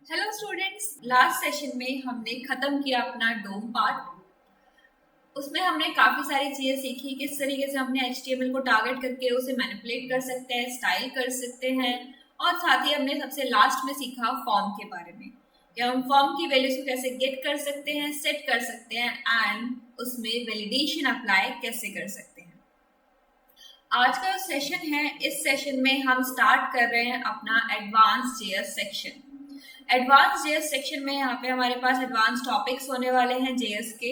Hello students, last session में हमने खत्म किया अपना डोम पार्ट। उसमें हमने काफी सारी चीजें सीखी, किस तरीके से हमने HTML को टारगेट करके उसे मैनिपुलेट कर सकते हैं, स्टाइल कर सकते हैं, और साथ ही हमने सबसे लास्ट में सीखा फॉर्म के बारे में कि हम फॉर्म की वैल्यूज को कैसे गेट कर सकते हैं, सेट कर सकते हैं एंड उसमें वैलिडेशन अप्लाई कैसे कर सकते हैं। आज का जो सेशन है, इस सेशन में हम स्टार्ट कर रहे हैं अपना advance JS section. Advance JS section में यहाँ पे हमारे पास एडवांस टॉपिक्स होने वाले हैं JS के,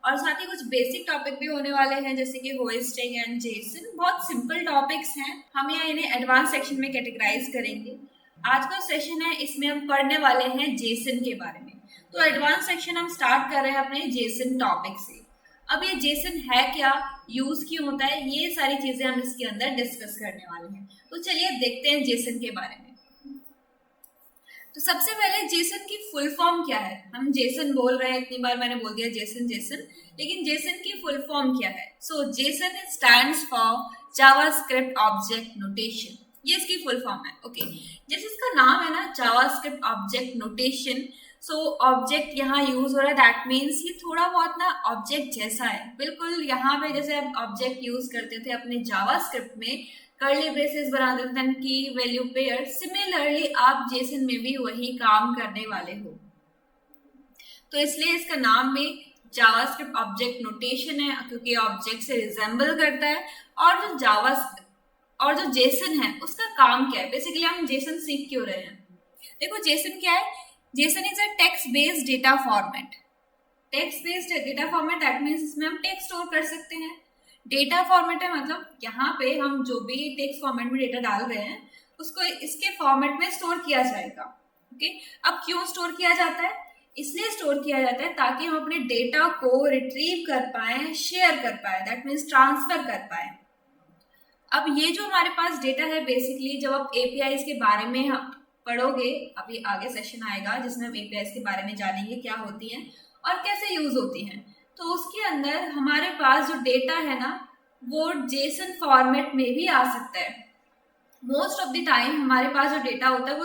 और साथ ही कुछ बेसिक टॉपिक भी होने वाले हैं जैसे कि होस्टिंग एंड जेसन। बहुत सिंपल टॉपिक्स हैं, हम यहाँ इन्हें एडवांस सेक्शन में कैटेगराइज करेंगे। आज का सेशन है, इसमें हम पढ़ने वाले हैं जेसन के बारे में। तो एडवांस सेक्शन हम स्टार्ट कर रहे हैं अपने जेसन टॉपिक से। अब ये जेसन है क्या, यूज क्यों होता है, ये सारी चीजें हम इसके अंदर डिस्कस करने वाले हैं। तो चलिए देखते हैं जेसन के बारे में। तो सबसे पहले जेसन की फुल फॉर्म क्या है। हम जेसन बोल रहे हैं, इतनी बार मैंने बोल दिया जेसन जेसन, लेकिन जेसन की फुल फॉर्म क्या है। So JSON stands for JavaScript object notation, ये इसकी फुल फॉर्म है। ओके, जैसे इसका नाम है ना, JavaScript object notation. So object यहाँ यूज हो रहा है, दैट मीन्स ये थोड़ा बहुत ना ऑब्जेक्ट जैसा है। बिल्कुल यहाँ पे जैसे आप ऑब्जेक्ट यूज करते थे अपने जावास्क्रिप्ट में, कर्ली ब्रेसेस बना देते हैं की वैल्यू पेयर, सिमिलरली आप जेसन में भी वही काम करने वाले हो। तो इसलिए इसका नाम भी जावास्क्रिप्ट ऑब्जेक्ट नोटेशन है, क्योंकि ऑब्जेक्ट से रिजेंबल करता है। और जो जेसन है उसका काम क्या है, बेसिकली हम जेसन सीख क्यों रहे हैं। देखो जेसन क्या है, Jason is a text based data format. Text based data format, that means इसमें हम टेक्स्ट स्टोर कर सकते हैं। डेटा फॉर्मेट है मतलब यहाँ पे हम जो भी टेक्स्ट फॉर्मेट में डेटा डाल रहे हैं उसको इसके फॉर्मेट में स्टोर किया जाएगा। ओके, अब क्यों स्टोर किया जाता है, इसलिए स्टोर किया जाता है ताकि हम अपने डेटा को रिट्रीव कर पाए, शेयर कर पाए, दैट मीन्स ट्रांसफर कर पाए। अब ये जो हमारे पास डेटा है, बेसिकली जब आप APIs के बारे में पढ़ोगे, अभी आगे सेशन आएगा जिसमें हम APIs के बारे में जानेंगे क्या होती हैं और कैसे यूज होती हैं। तो उसके अंदर हमारे पास जो डेटा है ना, वो जेसन फॉर्मेट में भी आ सकता है। मोस्ट ऑफ द टाइम हमारे पास जो डेटा होता है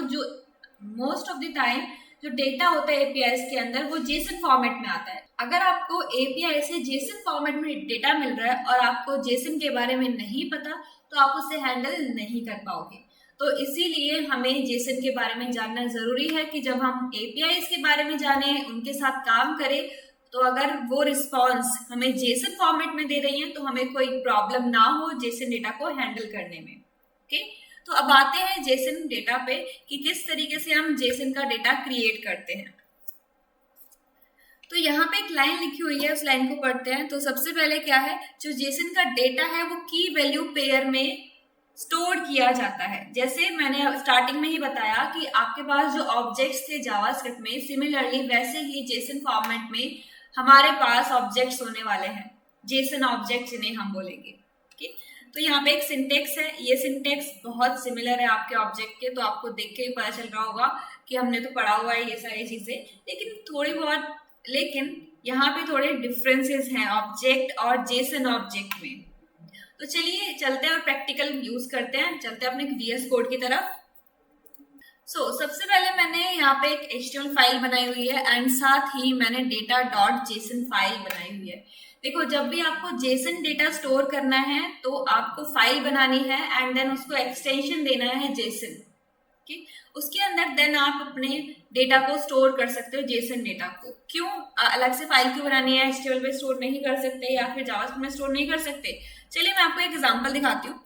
जो डेटा होता है APIs के अंदर, वो जेसन फॉर्मेट में आता है। अगर आपको API से जेसन फॉर्मेट में डेटा मिल रहा है और आपको जेसन के बारे में नहीं पता, तो आप उसे हैंडल नहीं कर पाओगे। तो इसीलिए हमें जेसन के बारे में जानना जरूरी है कि जब हम APIs के बारे में जाने, उनके साथ काम करें, तो अगर वो रिस्पॉन्स हमें जेसन फॉर्मेट में दे रही है तो हमें कोई प्रॉब्लम ना हो जेसन डेटा को हैंडल करने में। ओके, तो अब आते हैं जेसन डेटा पे कि किस तरीके से हम जेसन का डेटा क्रिएट करते हैं। तो यहाँ पे एक लाइन लिखी हुई है, उस लाइन को पढ़ते हैं। तो सबसे पहले क्या है, जो जेसन का डेटा है वो की वैल्यू पेयर में स्टोर किया जाता है। जैसे मैंने स्टार्टिंग में ही बताया कि आपके पास जो ऑब्जेक्ट्स थे जावास्क्रिप्ट में, सिमिलरली वैसे ही जेसन फॉर्मेट में हमारे पास ऑब्जेक्ट्स होने वाले हैं, जेसन ऑब्जेक्ट्स जिन्हें हम बोलेंगे। ठीक, तो यहाँ पे एक सिंटेक्स है, ये सिंटेक्स बहुत सिमिलर है आपके ऑब्जेक्ट के, तो आपको देख के ही पता चल रहा होगा कि हमने तो पढ़ा हुआ है ये सारी चीजें, लेकिन यहाँ पे थोड़े डिफरेंसेस हैं ऑब्जेक्ट और जेसन ऑब्जेक्ट में। तो चलिए चलते हैं और प्रैक्टिकल यूज करते हैं, चलते हैं अपने VS कोड की तरफ। सबसे पहले मैंने यहाँ पे एक HTML फाइल बनाई हुई है एंड साथ ही मैंने data.json फाइल बनाई हुई है। देखो, जब भी आपको जेसन डेटा स्टोर करना है तो आपको फाइल बनानी है एंड देन उसको एक्सटेंशन देना है जेसन। उसके अंदर देन आप अपने डेटा को स्टोर कर सकते हो, जेसन डेटा को। क्यों अलग से फाइल क्यों बनानी है, HTML पे स्टोर नहीं कर सकते या फिर जावास्क्रिप्ट में स्टोर नहीं कर सकते। चलिए मैं आपको एक एग्जांपल दिखाती हूँ।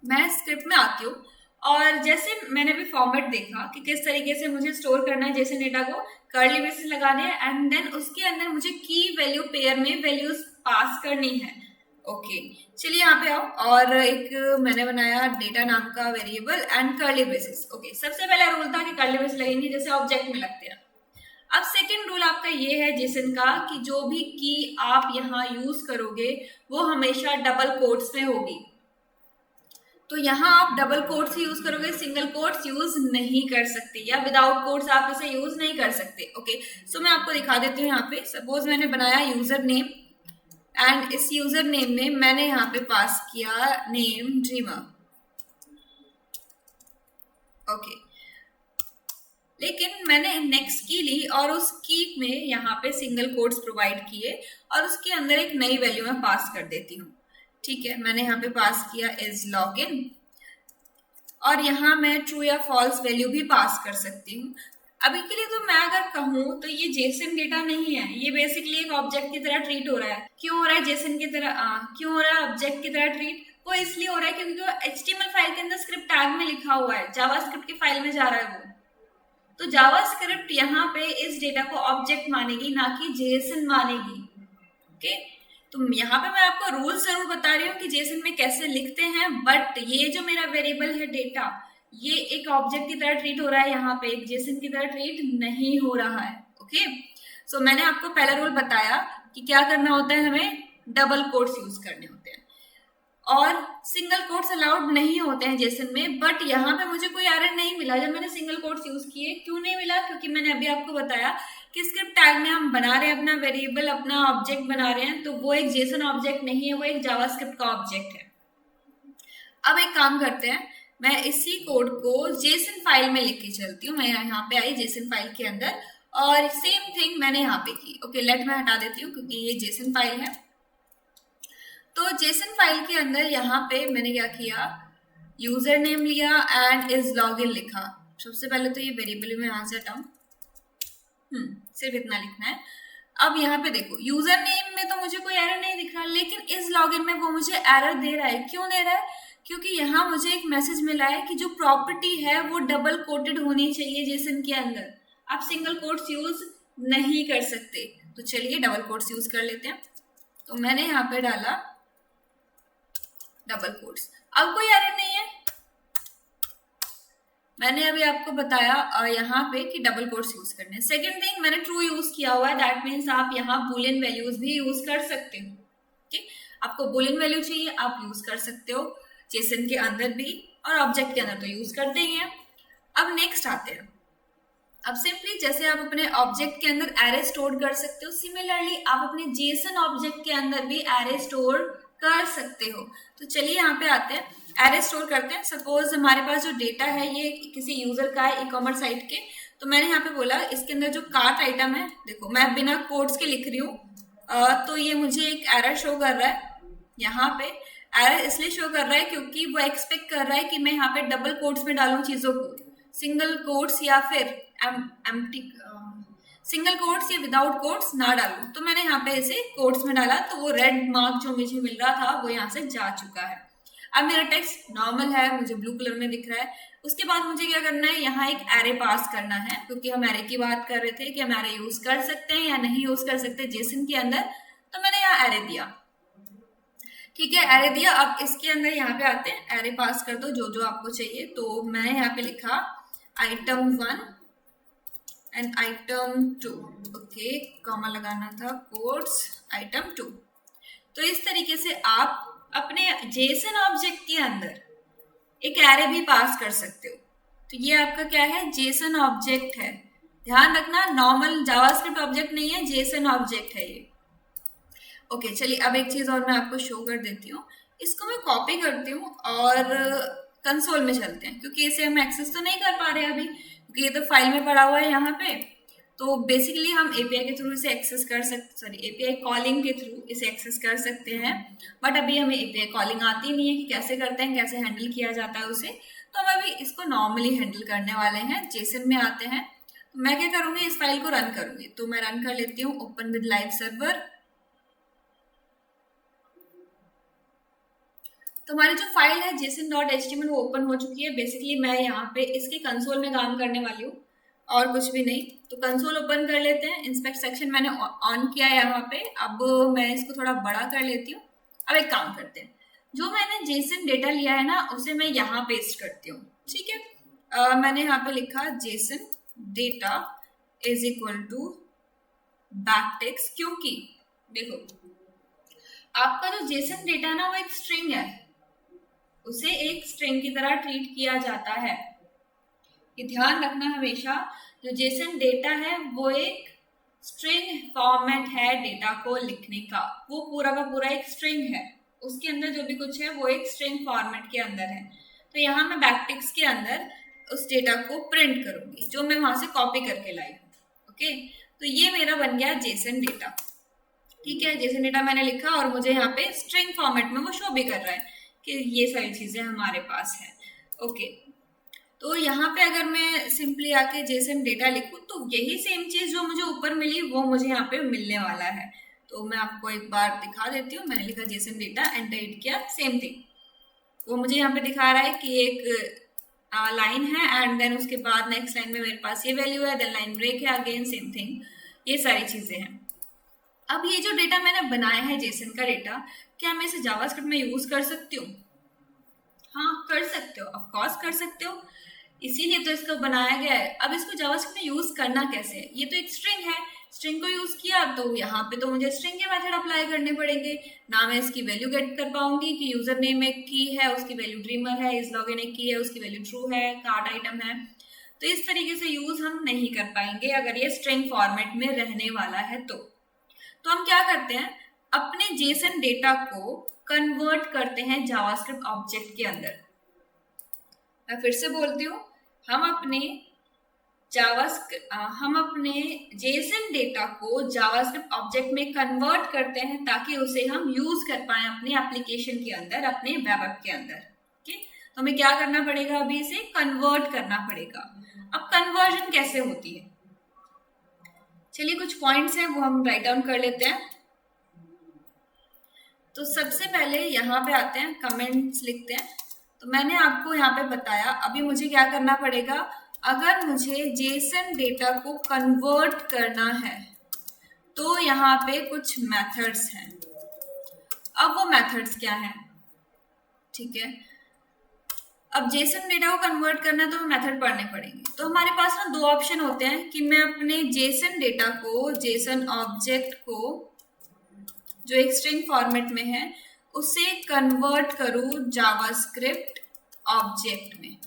मैं स्क्रिप्ट में आती हूँ और जैसे मैंने भी फॉर्मेट देखा कि किस तरीके से मुझे स्टोर करना है जेसन डेटा को, कर्ली ब्रेसेस लगाने हैं एंड देन उसके अंदर मुझे की वैल्यू पेयर में वैल्यूज पास करनी है। ओके, चलिए यहाँ पे आओ, और एक मैंने बनाया डेटा नाम का variable and curly braces. Okay, सबसे पहला रूल था कि कर्ली ब्रेसेस लगेंगे जैसे ऑब्जेक्ट में लगते हैं। अब सेकेंड रूल आपका ये है जेसन का कि जो भी की आप यहाँ यूज करोगे वो हमेशा डबल कोट्स में होगी। तो यहाँ आप डबल कोट्स यूज करोगे, सिंगल कोट्स यूज नहीं कर सकते, या विदाउट कोट्स आप इसे यूज नहीं कर सकते। ओके, सो मैं आपको दिखा देती हूँ। यहाँ पे सपोज मैंने बनाया यूजर नेम एंड इस यूजर नेम में मैंने यहाँ पे पास किया नेम ड्रीमर। ओके, लेकिन मैंने नेक्स्ट की ली और उस की में यहाँ पे सिंगल कोट्स प्रोवाइड किए और उसके अंदर एक नई वैल्यू मैं पास कर देती हूँ। ठीक है, मैंने यहाँ पे पास किया इज लॉगिन और यहाँ मैं ट्रू या फॉल्स वैल्यू भी पास कर सकती हूँ। अभी के लिए तो मैं अगर कहूँ तो ये जेसन डेटा नहीं है, ये बेसिकली एक ऑब्जेक्ट की तरह ट्रीट हो रहा है। क्यों हो रहा है जेसन की तरह, क्यों हो रहा है ऑब्जेक्ट की तरह ट्रीट? वो इसलिए हो रहा है क्योंकि वो HTML फाइल के अंदर स्क्रिप्ट टैग में लिखा हुआ है, जावास्क्रिप्ट की फाइल में जा रहा है वो। तो जावास्क्रिप्ट यहाँ पे इस डेटा को ऑब्जेक्ट मानेगी, ना कि जेसन मानेगी। ओके, तो यहाँ पे मैं आपको रूल्स जरूर बता रही हूँ कि जेसन में कैसे लिखते हैं, बट ये जो मेरा वेरिएबल है डेटा, ये एक ऑब्जेक्ट की तरह ट्रीट हो रहा है, यहाँ पे एक जेसन की तरह ट्रीट नहीं हो रहा है। ओके, सो मैंने आपको पहला रूल बताया कि क्या करना होता है, हमें डबल कोट्स यूज करने होते हैं और सिंगल कोट्स अलाउड नहीं होते हैं जेसन में। बट यहाँ पे मुझे कोई एरर नहीं मिला जब मैंने सिंगल कोट्स यूज किए। क्यों नहीं मिला? क्योंकि मैंने अभी आपको बताया कि स्क्रिप्ट टैग में हम बना रहे हैं अपना वेरिएबल, अपना ऑब्जेक्ट बना रहे हैं, तो वो एक जेसन ऑब्जेक्ट नहीं है, वो एक जावास्क्रिप्ट का ऑब्जेक्ट है। अब एक काम करते हैं, मैं इसी कोड को जेसन फाइल में लिख के चलती हूँ। मैं यहाँ पे आई जेसन फाइल के अंदर और सेम थिंग मैंने यहाँ पे की। ओके, लेट मैं हटा देती हूँ क्योंकि ये जेसन फाइल है। तो जेसन फाइल के अंदर यहाँ पे मैंने क्या किया, यूजर नेम लिया एंड इज लॉगिन लिखा। सबसे पहले तो ये वेरिएबल में यहाँ से हटाऊं, सिर्फ इतना लिखना है। अब यहाँ पे देखो, यूजर नेम में तो मुझे कोई एरर नहीं दिख रहा, लेकिन इस लॉगिन में वो मुझे एरर दे रहा है। क्यों दे रहा है? क्योंकि यहाँ मुझे एक मैसेज मिला है कि जो प्रॉपर्टी है वो डबल कोटेड होनी चाहिए जेसन के अंदर, आप सिंगल कोट्स यूज नहीं कर सकते। तो चलिए डबल कोट्स यूज कर लेते हैं। तो मैंने यहाँ पे डाला डबल कोट्स, अब कोई एरर नहीं है। मैंने अभी आपको बताया यहाँ पे कि डबल कोट्स यूज करने हैं। सेकेंड थिंग, मैंने ट्रू यूज किया हुआ है, दैट मीन्स आप यहाँ बुलियन वैल्यूज भी यूज कर सकते हो। ठीक, आपको बुलियन वैल्यू चाहिए आप यूज कर सकते हो जेसन के अंदर भी, और ऑब्जेक्ट के अंदर तो यूज करते ही हैं। अब नेक्स्ट आते हैं, अब सिंपली जैसे आप अपने ऑब्जेक्ट के अंदर एरे स्टोर कर सकते हो, सिमिलरली आप अपने जेसन ऑब्जेक्ट के अंदर भी एरे स्टोर कर सकते हो। तो चलिए यहाँ पे आते हैं, एरे स्टोर करते हैं। सपोज हमारे पास जो डेटा है ये किसी यूजर का है, ई कॉमर्स साइट के। तो मैंने यहाँ पे बोला इसके अंदर जो कार्ट आइटम है, देखो मैं बिना कोड्स के लिख रही हूँ, तो ये मुझे एक एरर शो कर रहा है। यहाँ पे एरर इसलिए शो कर रहा है क्योंकि वो एक्सपेक्ट कर रहा है कि मैं यहाँ पे डबल कोट्स में डालूं चीजों को, सिंगल कोट्स या फिर एम्प्टी सिंगल कोट्स या विदाउट कोट्स ना डालूं। तो मैंने यहाँ पे इसे कोट्स में डाला, तो वो रेड मार्क जो मुझे मिल रहा था वो यहाँ से जा चुका है। अब मेरा टेक्स्ट नॉर्मल है, मुझे ब्लू कलर में दिख रहा है। उसके बाद मुझे क्या करना है, यहाँ एक एरे पास करना है, क्योंकि हम एरे की बात कर रहे थे कि हम एरे यूज कर सकते हैं या नहीं यूज कर सकते जेसन के अंदर। तो मैंने यहाँ एरे दिया, ठीक है, एरे दिया। अब इसके अंदर यहाँ पे आते हैं, एरे पास कर दो जो जो आपको चाहिए। तो मैंने यहाँ पे लिखा item 1 and item 2। Okay, comma लगाना था, कोट्स item 2। तो इस तरीके से आप अपने जेसन ऑब्जेक्ट के अंदर एक एरे भी पास कर सकते हो। तो ये आपका क्या है, जेसन ऑब्जेक्ट है। ध्यान रखना, नॉर्मल जावास्क्रिप्ट ऑब्जेक्ट नहीं है, जेसन ऑब्जेक्ट है ये। ओके, चलिए अब एक चीज और मैं आपको शो कर देती हूँ। इसको मैं कॉपी करती हूँ और कंसोल में चलते हैं, क्योंकि इसे हम एक्सेस तो नहीं कर पा रहे अभी, क्योंकि ये तो फाइल में पड़ा हुआ है यहाँ पे। तो बेसिकली हम एपीआई के थ्रू इसे एक्सेस कर सकते, सॉरी एपीआई कॉलिंग के थ्रू इसे एक्सेस कर सकते हैं। बट अभी हमें एपीआई कॉलिंग आती नहीं है कि कैसे करते हैं, कैसे हैंडल किया जाता है उसे। तो हम अभी इसको नॉर्मली हैंडल करने वाले हैं। जेसन में आते हैं, तो मैं क्या करूंगी, इस फाइल को रन करूंगी। तो मैं रन कर लेती हूँ, ओपन विद लाइव सर्वर। तो हमारी जो फाइल है json.html वो ओपन हो चुकी है। बेसिकली मैं यहाँ पे इसके कंसोल में काम करने वाली हूँ और कुछ भी नहीं। तो कंसोल ओपन कर लेते हैं। इंस्पेक्ट सेक्शन मैंने ऑन किया है यहाँ पे। अब मैं इसको थोड़ा बड़ा कर लेती हूँ। अब एक काम करते हैं, जो मैंने जेसन डेटा लिया है ना उसे मैं यहाँ पेस्ट करती हूँ। ठीक है, मैंने यहाँ पे लिखा JSON data is equal to backticks, क्योंकि देखो आपका जो जेसन डेटा है ना वो एक स्ट्रिंग है, उसे एक स्ट्रिंग की तरह ट्रीट किया जाता है। ये ध्यान रखना हमेशा, जो जेसन डेटा है वो एक स्ट्रिंग फॉर्मेट है डेटा को लिखने का। वो पूरा का पूरा एक स्ट्रिंग है, उसके अंदर जो भी कुछ है वो एक स्ट्रिंग फॉर्मेट के अंदर है। तो यहाँ मैं बैकटिक्स के अंदर उस डेटा को प्रिंट करूंगी जो मैं वहां से कॉपी करके लाई हूँ। ओके, तो ये मेरा बन गया जेसन डेटा। ठीक है, जेसन डेटा मैंने लिखा और मुझे यहाँ पे स्ट्रिंग फॉर्मेट में वो शो भी कर रहा है कि ये सारी चीजें हमारे पास है। ओके, तो यहाँ पे अगर मैं सिंपली आके जेसन डेटा लिखूं तो यही सेम चीज जो मुझे ऊपर मिली वो मुझे यहाँ पे मिलने वाला है। तो मैं आपको एक बार दिखा देती हूँ। मैंने लिखा जेसन डेटा, एंटर हिट किया, सेम थिंग वो मुझे यहाँ पे दिखा रहा है कि एक लाइन है एंड देन उसके बाद नेक्स्ट लाइन में मेरे पास ये वैल्यू है, देन लाइन ब्रेक है, अगेन सेम थिंग, ये सारी चीजें हैं। अब ये जो डेटा मैंने बनाया है जेसन का डेटा, क्या मैं इसे जावास्क्रिप्ट में यूज कर सकती हूँ? हाँ, कर सकते हो, ऑफ कोर्स कर सकते हो, इसीलिए तो इसको बनाया गया है। अब इसको जावास्क्रिप्ट में यूज करना कैसे है? ये तो एक स्ट्रिंग है, स्ट्रिंग को यूज किया तो यहाँ पे तो मुझे स्ट्रिंग के मेथड अप्लाई करने पड़ेंगे। ना मैं इसकी वैल्यू गेट कर पाऊंगी कि यूजर नेम एक की है, उसकी वैल्यू ड्रीमर है, इस लॉगिन एक की है, उसकी वैल्यू ट्रू है, कार्ड आइटम है। तो इस तरीके से यूज हम नहीं कर पाएंगे अगर ये स्ट्रिंग फॉर्मेट में रहने वाला है। तो हम क्या करते हैं, अपने जेसन डेटा को कन्वर्ट करते हैं जावास्क्रिप्ट ऑब्जेक्ट के अंदर। मैं फिर से बोलती हूँ, हम अपने जेसन डेटा को जावास्क्रिप्ट ऑब्जेक्ट में कन्वर्ट करते हैं ताकि उसे हम यूज कर पाए अपने एप्लीकेशन के अंदर, अपने वेब ऐप के अंदर। ठीक, तो हमें क्या करना पड़ेगा, अभी इसे कन्वर्ट करना पड़ेगा। अब कन्वर्जन कैसे होती है, चलिए कुछ पॉइंट्स हैं वो हम राइट डाउन कर लेते हैं। तो सबसे पहले यहाँ पे आते हैं, कमेंट्स लिखते हैं। तो मैंने आपको यहाँ पे बताया अभी मुझे क्या करना पड़ेगा, अगर मुझे जेसन डेटा को कन्वर्ट करना है तो यहाँ पे कुछ मेथड्स हैं। अब वो मेथड्स क्या हैं? ठीक है, अब जेसन डेटा को कन्वर्ट करना है तो मेथड पढ़ने पड़ेंगे। तो हमारे पास ना दो ऑप्शन होते हैं कि मैं अपने जेसन डेटा को, जेसन ऑब्जेक्ट को जो एक स्ट्रिंग फॉर्मेट में है उसे कन्वर्ट करूं जावास्क्रिप्ट ऑब्जेक्ट में।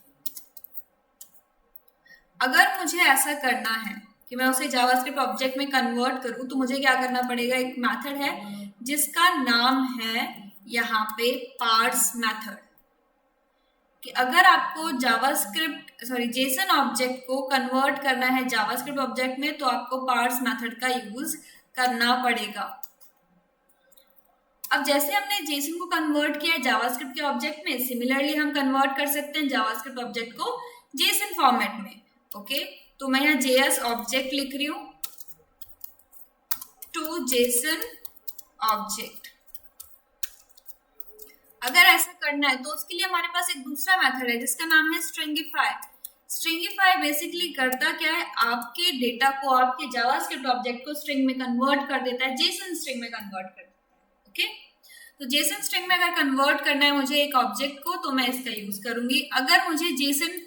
अगर मुझे ऐसा करना है कि मैं उसे जावास्क्रिप्ट ऑब्जेक्ट में कन्वर्ट करूं तो मुझे क्या करना पड़ेगा, एक मेथड है जिसका नाम है यहाँ पे पार्स मेथड। कि अगर आपको जेसन ऑब्जेक्ट को कन्वर्ट करना है जावास्क्रिप्ट ऑब्जेक्ट में तो आपको पार्स मेथड का यूज करना पड़ेगा। अब जैसे हमने जेसन को कन्वर्ट किया जावास्क्रिप्ट के ऑब्जेक्ट में, सिमिलरली हम कन्वर्ट कर सकते हैं जावास्क्रिप्ट ऑब्जेक्ट को जेसन फॉर्मेट में। ओके, तो मैं यहाँ जेएस ऑब्जेक्ट लिख रही हूँ टू जेसन ऑब्जेक्ट। अगर ऐसा करना है तो उसके लिए हमारे पास एक दूसरा मेथड है जिसका नाम है स्ट्रिंगिफाई। स्ट्रिंगिफाई बेसिकली करता क्या है, आपके डेटा को, आपके जावास्क्रिप्ट ऑब्जेक्ट को स्ट्रिंग में कन्वर्ट कर देता है, जेसन स्ट्रिंग में कन्वर्ट कर देता है। ओके, तो जेसन स्ट्रिंग में अगर कन्वर्ट करना है मुझे एक ऑब्जेक्ट को तो मैं इसका यूज करूंगी। अगर मुझे जेसन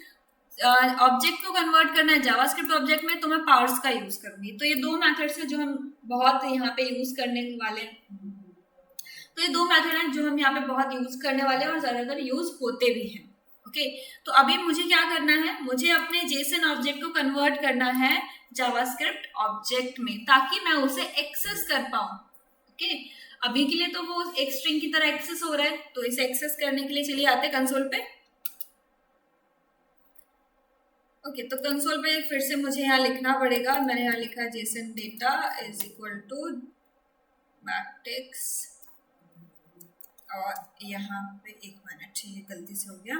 ऑब्जेक्ट को कन्वर्ट करना है जावास्क्रिप्ट ऑब्जेक्ट में तो मैं पार्स का यूज करूंगी। तो ये दो मेथड्स है जो हम बहुत यहाँ पे यूज करने वाले हैं। तो ये दो मेथड हैं जो हम यहाँ पे बहुत यूज करने वाले हैं और ज्यादातर यूज होते भी हैं। ओके, तो अभी मुझे क्या करना है, मुझे अपने जेसन ऑब्जेक्ट को कन्वर्ट करना है जावास्क्रिप्ट ऑब्जेक्ट में ताकि मैं उसे एक्सेस कर पाऊं। ओके, अभी के लिए तो वो एक स्ट्रिंग की तरह एक्सेस हो रहा है, तो इसे एक्सेस करने के लिए चलिए आते हैं कंसोल पे। ओके, तो कंसोल पे फिर से मुझे यहाँ लिखना पड़ेगा। मैंने यहाँ लिखा JSON data is equal to backticks और यहाँ पे एक मिनट, ये गलती से हो गया,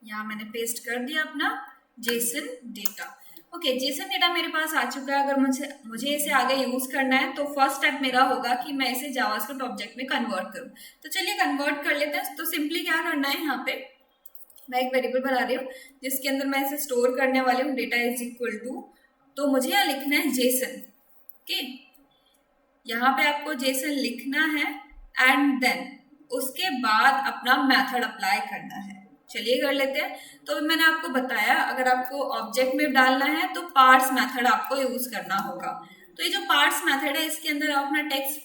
यहाँ मैंने पेस्ट कर दिया अपना Jason data. Okay, Jason data मेरे पास आ चुका है। अगर मुझे इसे आगे यूज करना है तो फर्स्ट स्टेप मेरा होगा कि मैं इसे जावास्क्रिप्ट ऑब्जेक्ट में कन्वर्ट करूं। तो चलिए कन्वर्ट कर लेते हैं। तो सिंपली क्या करना है, यहाँ पे मैं एक वेरिएबल बना रही हूँ जिसके अंदर मैं इसे स्टोर करने वाली हूँ, डेटा इज इक्वल टू, तो मुझे यहाँ लिखना है जेसन। ओके, यहाँ पे आपको जेसन लिखना है एंड देन उसके बाद अपना मेथड अप्लाई करना है। चलिए कर लेते हैं। तो मैंने आपको बताया अगर आपको ऑब्जेक्ट में डालना है तो पार्ट्स मेथड आपको यूज करना होगा। तो ये जो पार्ट्स मेथड है इसके अंदर आप अपना टेक्स्ट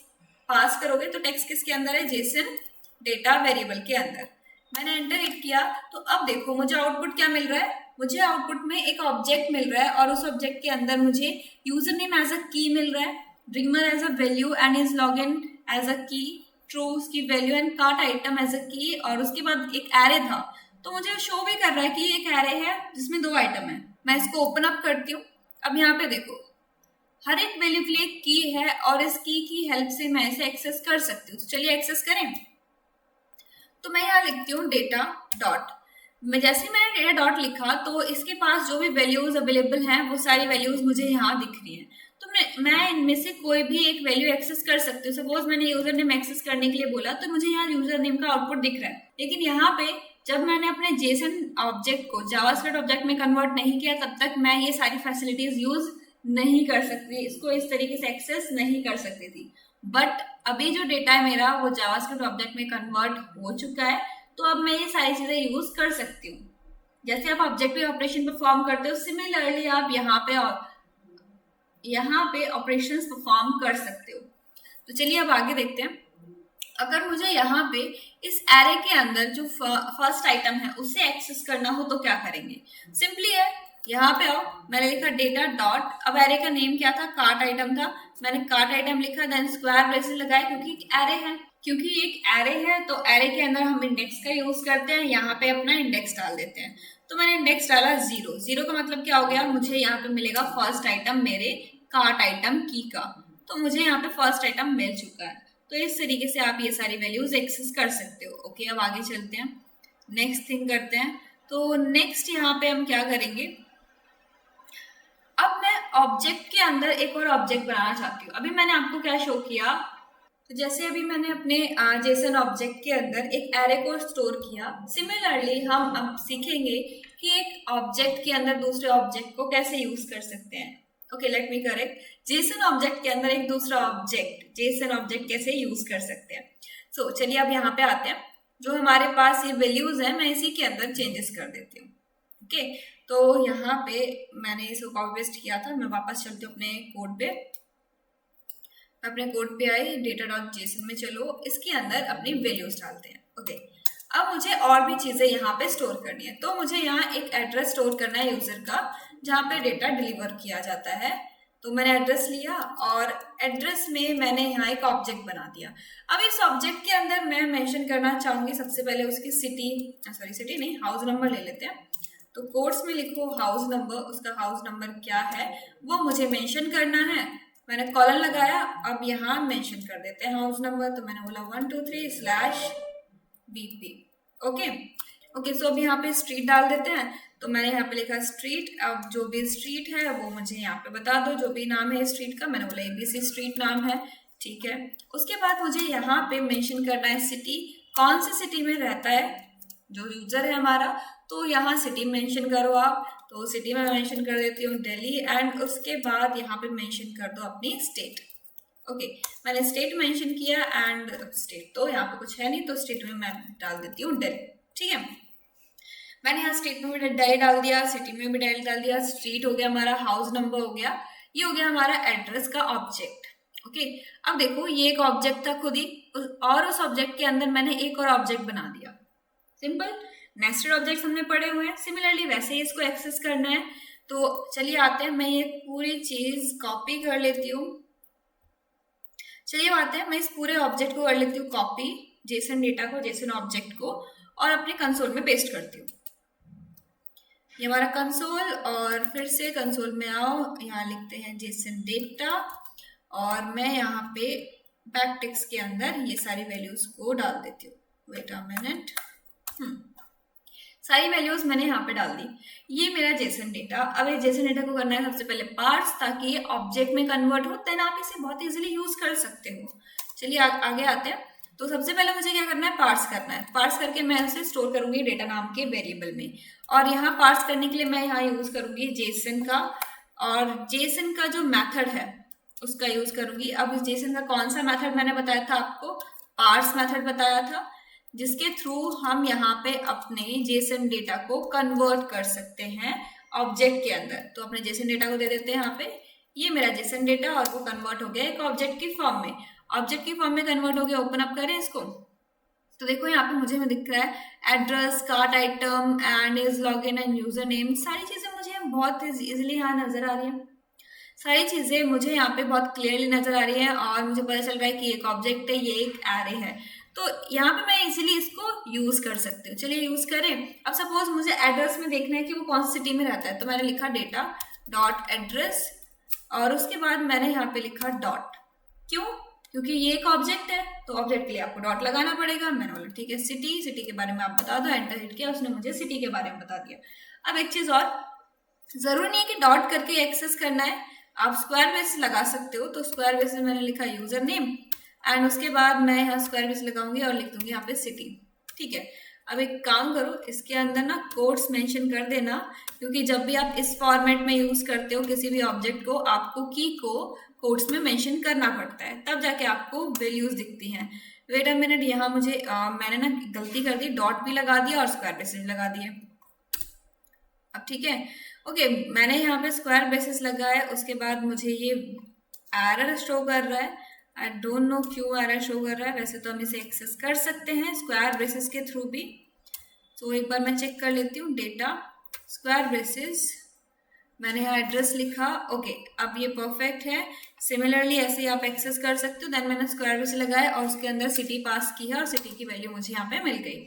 पास करोगे। तो टेक्स्ट किसके अंदर है, जेसन डेटा वेरिएबल के अंदर। मैंने एंटर हिट किया तो अब देखो मुझे आउटपुट क्या मिल रहा है, मुझे आउटपुट में एक ऑब्जेक्ट मिल रहा है और उस ऑब्जेक्ट के अंदर मुझे यूजर नेम एज अ की मिल रहा है, dreamer as a value and is login as a key, true उसकी value and cart item as a key, और उसके बाद एक एरे था तो मुझे शो भी कर रहा है कि एक एरे है जिसमें 2 आइटम है। मैं इसको ओपन अप करती हूँ। अब यहाँ पे देखो हर एक वैल्यू के लिए एक की है और इस की हेल्प से मैं इसे एक्सेस कर सकती हूँ। तो चलिए एक्सेस करें। तो मैं यहाँ लिखती हूँ डेटा डॉट। मैं जैसे ही मैंने डेटा डॉट लिखा तो इसके पास जो भी वैल्यूज अवेलेबल हैं वो सारी वैल्यूज मुझे यहाँ दिख रही हैं। तो मैं इनमें से कोई भी एक वैल्यू एक्सेस कर सकती हूँ। सपोज मैंने यूजर नेम एक्सेस करने के लिए बोला तो मुझे यहाँ यूजर नेम का आउटपुट दिख रहा है। लेकिन यहाँ पे जब मैंने अपने जेसन ऑब्जेक्ट को जावास्क्रिप्ट ऑब्जेक्ट में कन्वर्ट नहीं किया तब तक मैं ये सारी फैसिलिटीज यूज नहीं कर सकती, इसको इस तरीके से एक्सेस नहीं कर सकती थी। बट अभी जो डेटा है मेरा वो जावास्क्रिप्ट ऑब्जेक्ट में कन्वर्ट हो चुका है, तो अब मैं ये सारी चीजें यूज कर सकती हूँ। जैसे आप ऑब्जेक्टिव ऑपरेशन परफॉर्म करते हो सिमिलरली आप यहाँ पे ऑपरेशंस परफॉर्म कर सकते हो। तो चलिए अब आगे देखते हैं। अगर मुझे यहाँ पे इस एरे के अंदर जो फर्स्ट आइटम है उसे एक्सेस करना हो तो क्या करेंगे? सिंपली है, यहाँ पे आओ, मैंने लिखा डेटा डॉट। अब एरे का नेम क्या था? कार्ट आइटम था। मैंने कार्ट आइटम लिखा, देन स्क्वायर ब्रेसेस लगाए क्योंकि एक एरे है। क्योंकि एक एरे है तो एरे के अंदर हम इंडेक्स का यूज करते हैं। यहाँ पे अपना इंडेक्स डाल देते हैं। तो मैंने इंडेक्स डाला 0। 0 का मतलब क्या हो गया? मुझे यहाँ पे मिलेगा फर्स्ट आइटम मेरे कार्ट आइटम की का। तो मुझे यहाँ पे फर्स्ट आइटम मिल चुका है। तो इस तरीके से आप ये सारी वैल्यूज एक्सेस कर सकते हो। ओके, अब आगे चलते हैं, नेक्स्ट थिंग करते हैं। तो नेक्स्ट यहाँ पे हम क्या करेंगे? अब मैं ऑब्जेक्ट के अंदर एक और ऑब्जेक्ट बनाना चाहती हूँ। अभी मैंने आपको क्या शो किया, तो जैसे अभी मैंने अपने जेसन ऑब्जेक्ट के अंदर एक एरे को स्टोर किया, सिमिलरली हम अब सीखेंगे कि एक ऑब्जेक्ट के अंदर दूसरे ऑब्जेक्ट को कैसे यूज कर सकते हैं। Okay, let me correct, Jason object के अंदर एक दूसरा ऑब्जेक्ट जेसन ऑब्जेक्ट कैसे यूज कर सकते हैं। सो चलिए अब यहाँ पे आते हैं। जो हमारे पास ये वैल्यूज है मैं इसी के अंदर चेंजेस कर देती हूँ। ओके, तो यहाँ पे मैंने इसको कॉपी पेस्ट किया था। मैं वापस चलती हूँ अपने कोड पे। अपने कोड पे आई, डेटा डॉट जेसन में चलो, इसके अंदर अपनी वैल्यूज डालते हैं। ओके, अब मुझे और भी चीजें यहाँ पे स्टोर करनी है। तो मुझे यहाँ एक एड्रेस स्टोर करना है यूजर का, जहाँ पे डेटा डिलीवर किया जाता है। तो मैंने एड्रेस लिया और एड्रेस में मैंने यहाँ एक ऑब्जेक्ट बना दिया। अब इस ऑब्जेक्ट के अंदर मैं मेंशन करना चाहूंगी सबसे पहले उसकी सिटी नहीं, हाउस नंबर ले लेते हैं। तो कोड्स में लिखो हाउस नंबर, उसका हाउस नंबर क्या है वो मुझे मेंशन करना है। मैंने कॉलन लगाया, अब यहाँ मेंशन कर देते हैं हाउस नंबर। तो मैंने बोला 123/BP। ओके, सो अब यहाँ पे स्ट्रीट डाल देते हैं। तो मैंने यहाँ पे लिखा स्ट्रीट। अब जो भी स्ट्रीट है वो मुझे यहाँ पे बता दो, जो भी नाम है स्ट्रीट का। मैंने बोला ABC स्ट्रीट नाम है, ठीक है। उसके बाद मुझे यहाँ पे मेंशन करना है सिटी, कौन सी सिटी में रहता है जो यूजर है हमारा। तो यहाँ सिटी मेंशन करो आप। तो सिटी में मेंशन कर देती हूँ दिल्ली, एंड उसके बाद यहाँ पे मेंशन कर दो अपनी स्टेट। ओके, मैंने स्टेट मेंशन किया एंड स्टेट तो यहाँ पे कुछ है नहीं, तो स्टेट में मैं डाल देती हूँ दिल्ली, ठीक है। मैंने यहाँ स्टेट में भी दिल्ली डाल दिया, सिटी में भी दिल्ली डाल दिया, स्ट्रीट हो गया हमारा, हाउस नंबर हो गया, ये हो गया हमारा एड्रेस का ऑब्जेक्ट। ओके, अब देखो ये एक ऑब्जेक्ट था खुद ही, और उस ऑब्जेक्ट के अंदर मैंने एक और ऑब्जेक्ट बना दिया। सिंपल नेस्टेड ऑब्जेक्ट्स हमने पढ़े हुए हैं, सिमिलरली वैसे ही इसको एक्सेस करना है। तो चलिए आते हैं, मैं ये पूरी चीज कॉपी कर लेती हूँ। चलिए आते हैं, मैं इस पूरे ऑब्जेक्ट को कर लेती हूँ कॉपी, जेसन डेटा को, जेसन ऑब्जेक्ट को, और अपने कंसोल में पेस्ट करती हूँ। ये हमारा कंसोल, और फिर से कंसोल में आओ, यहाँ लिखते हैं जेसन डेटा, और मैं यहाँ पे बैक टेक्स्ट के अंदर ये सारी वैल्यूज को डाल देती हूँ। वेट अ मिनट, सारी वैल्यूज मैंने यहाँ पे डाल दी। ये मेरा जेसन डेटा। अब ये जेसन डेटा को करना है सबसे पहले पार्स, ताकि ये ऑब्जेक्ट में कन्वर्ट हो, देन आप इसे बहुत इजीली यूज कर सकते हो। चलिए आगे आते हैं। तो सबसे पहले मुझे क्या करना है, पार्स करना है। पार्स करके मैं उसे स्टोर करूंगी डेटा नाम के वेरिएबल में, और यहाँ पार्स करने के लिए मैं यहाँ यूज करूंगी जेसन का, और जेसन का जो मैथड है उसका यूज करूंगी। अब इस जेसन का कौन सा मैथड मैंने बताया था आपको, पार्स मैथड बताया था, जिसके थ्रू हम यहाँ पे अपने जेसन डेटा को कन्वर्ट कर सकते हैं ऑब्जेक्ट के अंदर। तो अपने जेसन डेटा को दे देते हैं यहाँ पे, ये मेरा जेसन डेटा, और वो कन्वर्ट हो गया एक ऑब्जेक्ट की फॉर्म में। ऑब्जेक्ट की फॉर्म में कन्वर्ट हो गया। ओपन अप करें इसको, तो देखो यहाँ पे मुझे दिख रहा है address, cart item, and is login and user name. सारी चीजें मुझे बहुत इजीली यहाँ नजर आ रही है। सारी चीजें मुझे यहाँ पे बहुत क्लियरली नजर आ रही है, और मुझे पता चल रहा है कि एक ऑब्जेक्ट है, ये एक एरे है। तो यहाँ पे मैं इजीली इसको यूज कर सकती हूँ। चलिए यूज करें। अब सपोज मुझे एड्रेस में देखना है कि वो कौन सी सिटी में रहता है, तो मैंने लिखा डेटा डॉट एड्रेस और उसके बाद मैंने यहाँ पे लिखा डॉट। क्यों? क्योंकि ये एक ऑब्जेक्ट है, तो ऑब्जेक्ट के लिए आपको डॉट लगाना पड़ेगा। मैंने बोला ठीक है सिटी, सिटी के बारे में आप बता दो। एंटर हिट किया, उसने मुझे सिटी के बारे में बता दिया। अब एक चीज और, जरूरी नहीं है कि डॉट करके एक्सेस करना है, आप स्क्वायर बेसिस लगा सकते हो। तो स्क्वायर बेसिस मैंने लिखा यूजर नेम एंड उसके बाद मैं यहाँ स्क्वायर बेसिस लगाऊंगी और लिख दूंगी यहाँ पे सिटी। ठीक है, अब एक काम करो, इसके अंदर ना कोड्स मेंशन कर देना, क्योंकि जब भी आप इस फॉर्मेट में यूज करते हो किसी भी ऑब्जेक्ट को, आपको की को कोड्स में मेंशन करना पड़ता है, तब जाके आपको वैल्यूज दिखती हैं। वेट अ मिनट, यहाँ मुझे मैंने ना गलती कर दी, डॉट भी लगा दिया और स्क्वायर बेसिस लगा दिए। अब ठीक है, ओके मैंने यहाँ पे स्क्वायर बेसिस लगाया, उसके बाद मुझे ये एरर शो कर रहा है। आई डोंट नो क्यों एरर शो कर रहा है, वैसे तो हम इसे एक्सेस कर सकते हैं स्क्वायर बेसिस के थ्रू भी। तो एक बार मैं चेक कर लेती हूँ, डेटा स्क्वायर बेसिस, मैंने यहाँ एड्रेस लिखा। ओके अब ये परफेक्ट है। सिमिलरली ऐसे ही आप एक्सेस कर सकते हो। देन मैंने स्क्वायर बेसिस लगाया और उसके अंदर सिटी पास की है और सिटी की वैल्यू मुझे यहाँ पे मिल गई।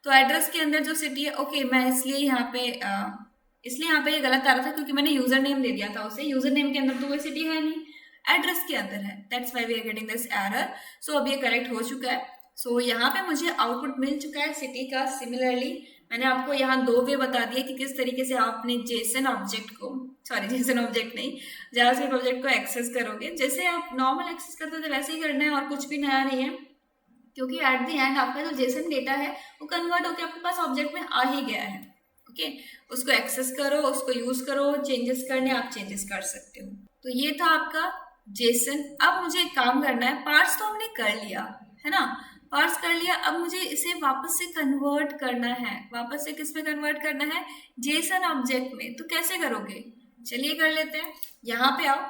तो एड्रेस के अंदर जो सिटी है, ओके मैं इसलिए यहाँ पे ये गलत आ रहा था क्योंकि मैंने यूजर नेम दे दिया था उसे। यूजर नेम के अंदर तो कोई सिटी है नहीं, एड्रेस के अंदर है, that's why we are getting this error. So अब ये करेक्ट हो चुका है। सो यहाँ पे मुझे आउटपुट मिल चुका है सिटी का। सिमिलरली मैंने आपको यहाँ 2 वे बता दिए कि किस तरीके से आप अपने जेसन ऑब्जेक्ट को, सॉरी जेसन ऑब्जेक्ट नहीं, जावास्क्रिप्ट ऑब्जेक्ट को एक्सेस करोगे। जैसे आप नॉर्मल एक्सेस करते थे वैसे ही करना है और कुछ भी नया नहीं है, क्योंकि एट द एंड आपका जो जेसन डेटा है वो कन्वर्ट होकर आपके पास ऑब्जेक्ट में आ ही गया है। ओके उसको एक्सेस करो, उसको यूज करो, चेंजेस करने आप चेंजेस कर सकते हो। तो ये था आपका जेसन। अब मुझे एक काम करना है, पार्स तो हमने कर लिया है ना, पार्स कर लिया। अब मुझे इसे वापस से कन्वर्ट करना है। वापस से किस में कन्वर्ट करना है? जेसन ऑब्जेक्ट में। तो कैसे करोगे? चलिए कर लेते हैं। यहाँ पे आओ,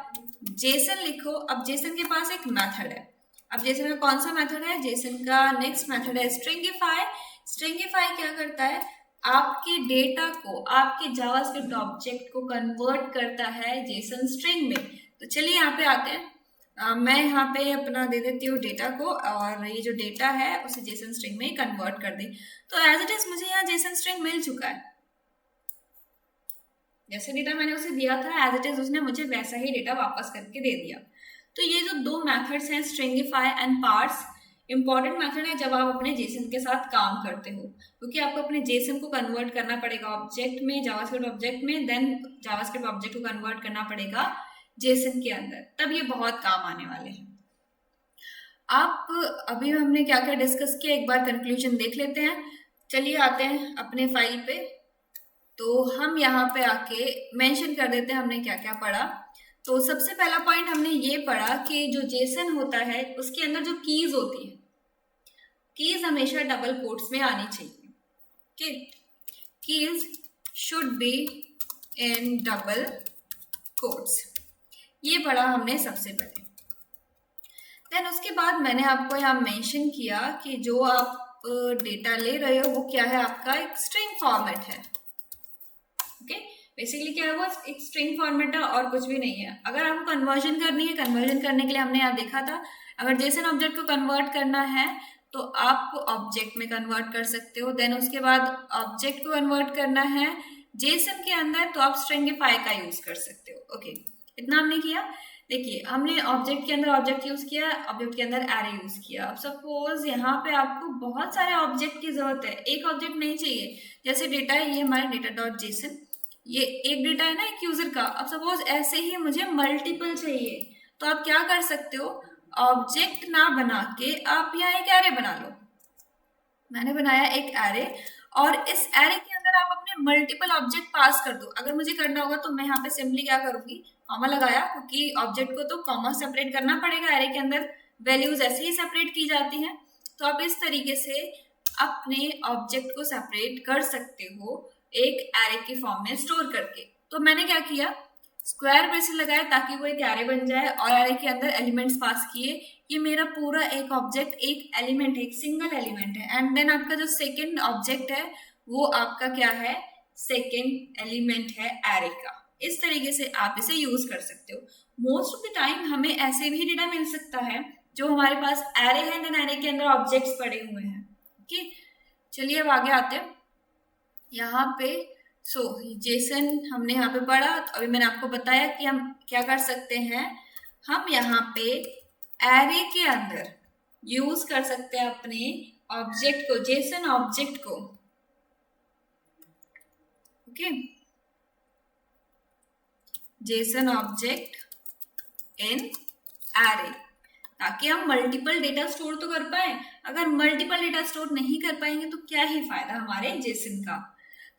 जेसन लिखो। अब जेसन के पास एक मेथड है। अब जेसन का कौन सा मेथड है? जेसन का नेक्स्ट मेथड है स्ट्रिंगिफाई। स्ट्रिंगिफाई क्या करता है? आपके डेटा को, आपके जावास्क्रिप्ट ऑब्जेक्ट को कन्वर्ट करता है जेसन स्ट्रिंग में। तो चलिए यहाँ पे आते हैं। मैं यहाँ पे अपना दे देती हूँ डेटा को, और ये जो डेटा है उसे जेसन स्ट्रिंग में कन्वर्ट कर दी। तो एज इट इज मुझे यहाँ जेसन स्ट्रिंग मिल चुका है। जैसे डेटा मैंने उसे दिया था एज इट इज उसने मुझे वैसा ही डेटा वापस करके दे दिया। तो ये जो 2 मेथड्स हैं stringify and parse, important method है जब आप अपने जेसन के साथ काम करते हो, क्योंकि आपको अपने जेसन को कन्वर्ट करना पड़ेगा ऑब्जेक्ट में, जावास्क्रिप्ट ऑब्जेक्ट में, देन जावास्क्रिप्ट ऑब्जेक्ट को कन्वर्ट करना पड़ेगा जेसन के अंदर, तब ये बहुत काम आने वाले हैं। आप अभी हमने क्या क्या डिस्कस किया, एक बार कंक्लूजन देख लेते हैं। चलिए आते हैं अपने फाइल पे। तो हम यहाँ पे आके मेंशन कर देते हैं हमने क्या क्या पढ़ा। तो सबसे पहला पॉइंट हमने ये पढ़ा कि जो जेसन होता है उसके अंदर जो कीज होती है, कीज हमेशा डबल कोट्स में आनी चाहिए। Okay, keys should be in double quotes, ये पढ़ा हमने सबसे पहले। देन उसके बाद मैंने आपको यहाँ मेंशन किया कि जो आप डेटा ले रहे हो वो क्या है, आपका एक स्ट्रिंग फॉर्मेट है। ओके, बेसिकली क्या है वो एक स्ट्रिंग फॉर्मेट है और कुछ भी नहीं है। अगर आपको कन्वर्जन करनी है, कन्वर्जन करने के लिए हमने यहाँ देखा था, अगर जेसन ऑब्जेक्ट को कन्वर्ट करना है तो आप ऑब्जेक्ट में कन्वर्ट कर सकते हो। देन उसके बाद ऑब्जेक्ट को कन्वर्ट करना है जेसन के अंदर तो आप स्ट्रिंगिफाई का यूज कर सकते हो। ओके, इतना हमने किया। देखिए हमने ऑब्जेक्ट के अंदर ऑब्जेक्ट यूज किया, ऑब्जेक्ट के अंदर एरे यूज किया। अब सपोज यहाँ पे आपको बहुत सारे ऑब्जेक्ट की जरूरत है, एक ऑब्जेक्ट नहीं चाहिए। जैसे डेटा है, ये हमारा डेटा डॉट जेसन, ये एक डेटा है ना एक यूजर का। अब सपोज ऐसे ही मुझे मल्टीपल चाहिए, तो आप क्या कर सकते हो, ऑब्जेक्ट ना बना के आप यहाँ एक एरे बना लो। मैंने बनाया एक एरे, और इस एरे के अंदर आप अपने मल्टीपल ऑब्जेक्ट पास कर दो। अगर मुझे करना होगा तो मैं यहाँ पे सिंपली क्या करूंगी, कॉमा लगाया, क्योंकि ऑब्जेक्ट को तो कॉमा सेपरेट करना पड़ेगा, एरे के अंदर वैल्यूज ऐसे ही सेपरेट की जाती हैं। तो आप इस तरीके से अपने ऑब्जेक्ट को सेपरेट कर सकते हो एक एरे के फॉर्म में स्टोर करके। तो मैंने क्या किया, स्क्वायर ब्रेसेस लगाया ताकि वो एक एरे बन जाए, और एरे के अंदर एलिमेंट्स पास किए। ये मेरा पूरा एक ऑब्जेक्ट एक एलिमेंट है, एक सिंगल एलिमेंट है। एंड देन आपका जो सेकंड ऑब्जेक्ट है वो आपका क्या है, सेकंड एलिमेंट है एरे का। इस तरीके से आप इसे यूज कर सकते हो। मोस्ट ऑफ द टाइम हमें ऐसे भी डेटा मिल सकता है जो हमारे पास एरे है, देन एरे के अंदर ऑब्जेक्ट्स पड़े हुए हैं। ओके, चलिए अब आगे आते हैं यहाँ पे। जेसन हमने यहाँ पे पढ़ा, तो अभी मैंने आपको बताया कि हम क्या कर सकते हैं, हम यहाँ पे एरे के अंदर यूज कर सकते हैं अपने ऑब्जेक्ट को, जेसन ऑब्जेक्ट को। Okay, Jason object in array, ताकि हम मल्टीपल डेटा स्टोर तो कर पाए। अगर मल्टीपल डेटा स्टोर नहीं कर पाएंगे तो क्या ही फायदा हमारे जेसन का।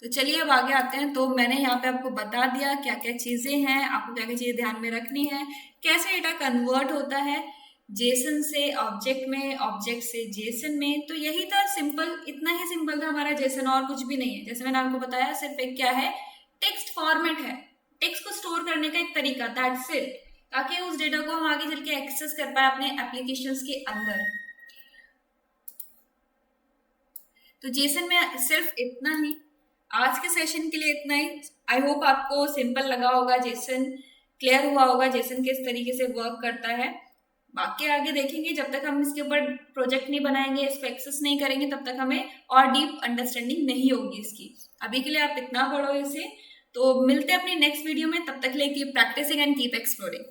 तो चलिए अब आगे आते हैं। तो मैंने यहाँ पे आपको बता दिया क्या क्या चीजें हैं, आपको क्या क्या चीजें ध्यान में रखनी है, कैसे डेटा कन्वर्ट होता है जेसन से ऑब्जेक्ट में, ऑब्जेक्ट से जेसन में। तो यही था, सिंपल, इतना ही सिंपल था हमारा जेसन, और कुछ भी नहीं है। जैसे मैंने आपको बताया, सिर्फ एक क्या है, टेक्स्ट फॉर्मेट है, टेक्स्ट को स्टोर करने का एक तरीका, दैट्स इट, ताकि उस डेटा को हम आगे चल के एक्सेस कर पाए अपने एप्लीकेशंस के अंदर। तो जेसन में सिर्फ इतना ही, आज के सेशन के लिए इतना ही। आई होप आपको सिंपल लगा होगा, जेसन क्लियर हुआ होगा, जेसन किस तरीके से वर्क करता है। बाकी आगे देखेंगे, जब तक हम इसके ऊपर प्रोजेक्ट नहीं बनाएंगे, इसको एक्सेस नहीं करेंगे, तब तक हमें और डीप अंडरस्टैंडिंग नहीं होगी इसकी। अभी के लिए आप इतना पढ़ो इसे। तो मिलते हैं अपनी नेक्स्ट वीडियो में, तब तक के लिए keep practising and keep exploring.